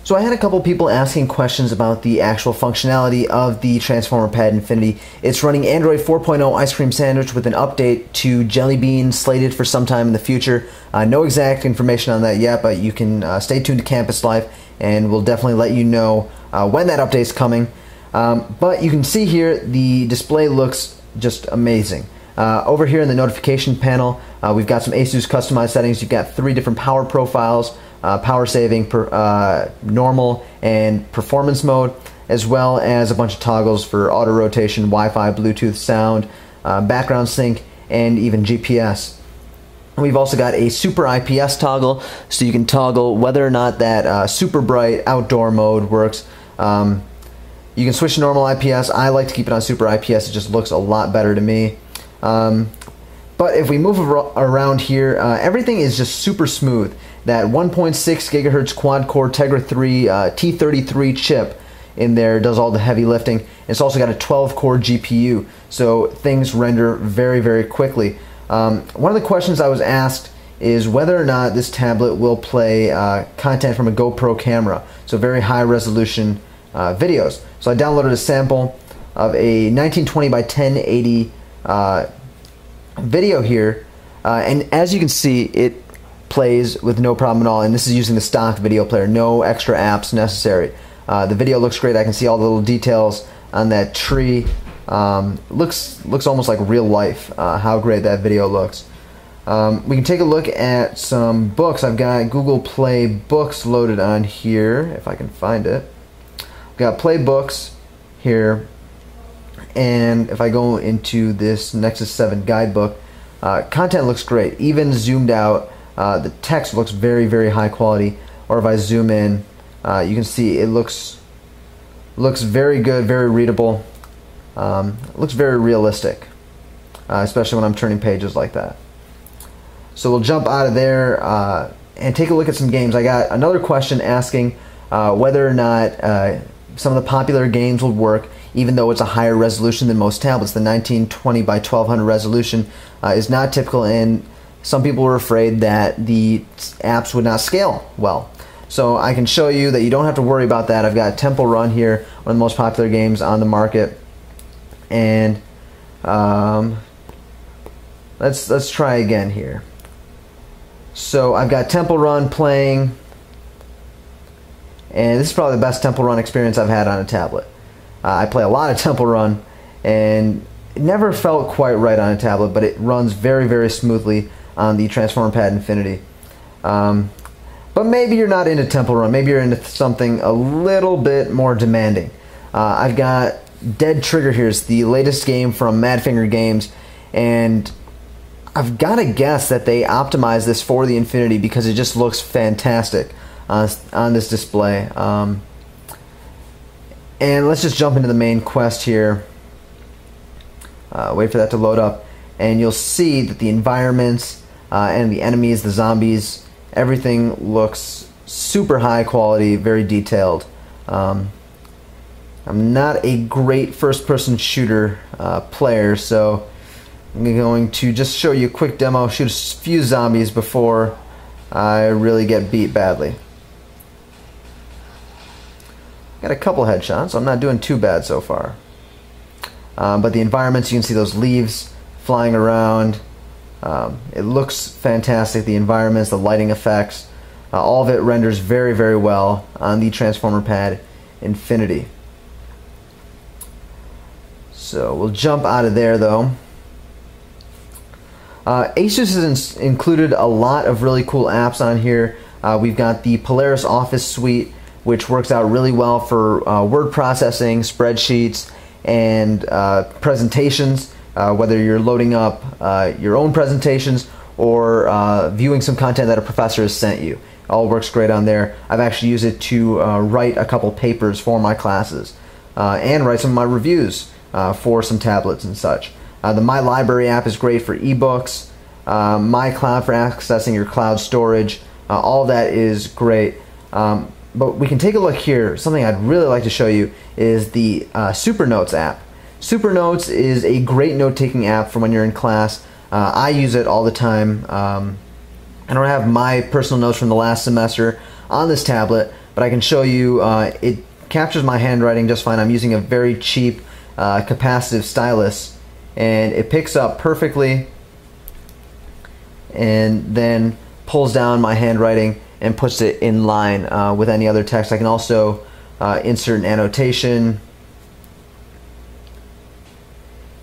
So I had a couple people asking questions about the actual functionality of the Transformer Pad Infinity. It's running Android 4.0 Ice Cream Sandwich with an update to Jelly Bean slated for sometime in the future. No exact information on that yet, but you can stay tuned to CampusLife and we'll definitely let you know when that update's coming. But you can see here the display looks just amazing. Over here in the notification panel, we've got some ASUS customized settings. You've got 3 different power profiles. Power saving, normal, and performance mode, as well as a bunch of toggles for auto rotation, Wi-Fi, Bluetooth, sound, background sync, and even GPS. We've also got a super IPS toggle, so you can toggle whether or not that super bright outdoor mode works. You can switch to normal IPS. I like to keep it on super IPS. It just looks a lot better to me. But if we move around here, everything is just super smooth. That 1.6 gigahertz quad-core Tegra 3 T33 chip in there does all the heavy lifting. It's also got a 12-core GPU, so things render very, very quickly. One of the questions I was asked is whether or not this tablet will play content from a GoPro camera, so very high-resolution videos. So I downloaded a sample of a 1920 by 1080 video here, and as you can see, it plays with no problem at all, and this is using the stock video player, no extra apps necessary. The video looks great. I can see all the little details on that tree. Looks almost like real life, how great that video looks. We can take a look at some books. I've got Google Play Books loaded on here, if I can find it. I've got Play Books here, and if I go into this Nexus 7 guidebook, content looks great, even zoomed out. The text looks very, very high quality, or if I zoom in, you can see it looks very good, very readable. It looks very realistic, especially when I'm turning pages like that. So we'll jump out of there and take a look at some games. I got another question asking whether or not some of the popular games would work, even though it's a higher resolution than most tablets. The 1920 by 1200 resolution is not typical, and some people were afraid that the apps would not scale well. So I can show you that you don't have to worry about that. I've got Temple Run here, one of the most popular games on the market. And let's try again here. So I've got Temple Run playing, and this is probably the best Temple Run experience I've had on a tablet. I play a lot of Temple Run, and it never felt quite right on a tablet, but it runs very, very smoothly on the Transformer Pad Infinity. But maybe you're not into Temple Run. Maybe you're into something a little bit more demanding. I've got Dead Trigger here. It's the latest game from Madfinger Games, and I've got to guess that they optimized this for the Infinity because it just looks fantastic on this display. And let's just jump into the main quest here. Wait for that to load up, and you'll see that the environments and the enemies, the zombies, everything looks super high quality, very detailed. I'm not a great first-person shooter player, so I'm going to just show you a quick demo, shoot a few zombies before I really get beat badly. Got a couple headshots, I'm not doing too bad so far. But the environments, you can see those leaves flying around. It looks fantastic. The environments, the lighting effects, all of it renders very, very well on the Transformer Pad Infinity. So we'll jump out of there though. ASUS has included a lot of really cool apps on here. We've got the Polaris Office Suite, which works out really well for word processing, spreadsheets, and presentations, whether you're loading up your own presentations or viewing some content that a professor has sent you. It all works great on there. I've actually used it to write a couple papers for my classes and write some of my reviews for some tablets and such. The My Library app is great for ebooks, My Cloud for accessing your cloud storage. All that is great. But we can take a look here. Something I'd really like to show you is the Super Notes app. Super Notes is a great note-taking app for when you're in class. I use it all the time. I don't have my personal notes from the last semester on this tablet, but I can show you it captures my handwriting just fine. I'm using a very cheap capacitive stylus, and it picks up perfectly and then pulls down my handwriting and puts it in line with any other text. I can also insert an annotation,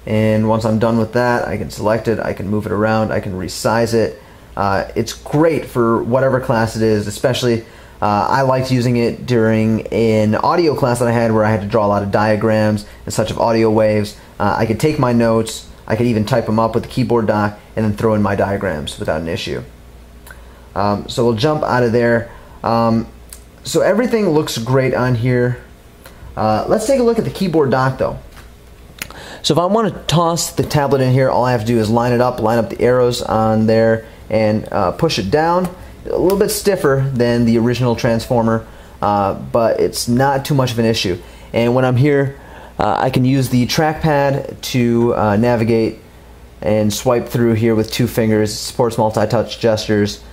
and once I'm done with that, I can select it, I can move it around, I can resize it. It's great for whatever class it is, especially I liked using it during an audio class that I had where I had to draw a lot of diagrams and such of audio waves. I could take my notes, I could even type them up with the keyboard dock and then throw in my diagrams without an issue. So we'll jump out of there. So everything looks great on here. Let's take a look at the keyboard dock though. So if I want to toss the tablet in here, all I have to do is line it up, line up the arrows on there, and push it down. A little bit stiffer than the original Transformer, but it's not too much of an issue. And when I'm here, I can use the trackpad to navigate and swipe through here with 2 fingers. It supports multi-touch gestures.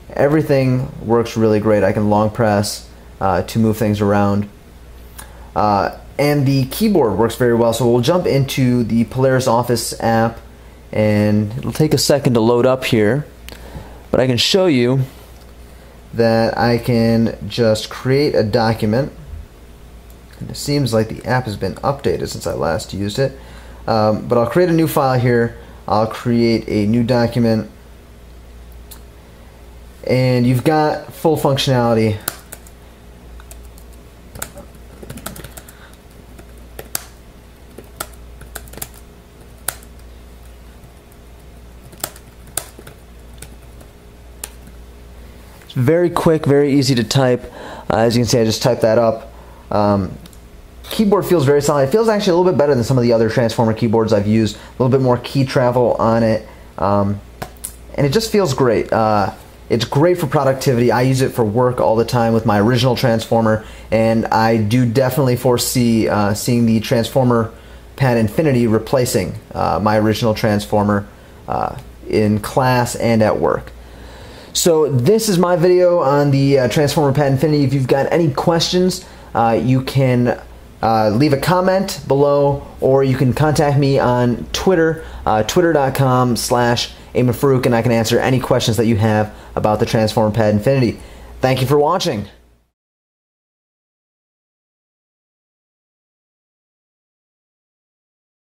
Everything works really great. I can long press to move things around. And the keyboard works very well. So we'll jump into the Polaris Office app, and it'll take a second to load up here, but I can show you that I can just create a document. And it seems like the app has been updated since I last used it, but I'll create a new file here. I'll create a new document, and you've got full functionality. Very quick, very easy to type. As you can see, I just typed that up. Keyboard feels very solid. It feels actually a little bit better than some of the other Transformer keyboards I've used. A little bit more key travel on it. And it just feels great. It's great for productivity. I use it for work all the time with my original Transformer, and I do definitely foresee seeing the Transformer Pad Infinity replacing my original Transformer in class and at work. So this is my video on the Transformer Pad Infinity. If you've got any questions, you can leave a comment below, or you can contact me on Twitter, twitter.com/Aiman Farooq, and I can answer any questions that you have about the Transformer Pad Infinity. Thank you for watching.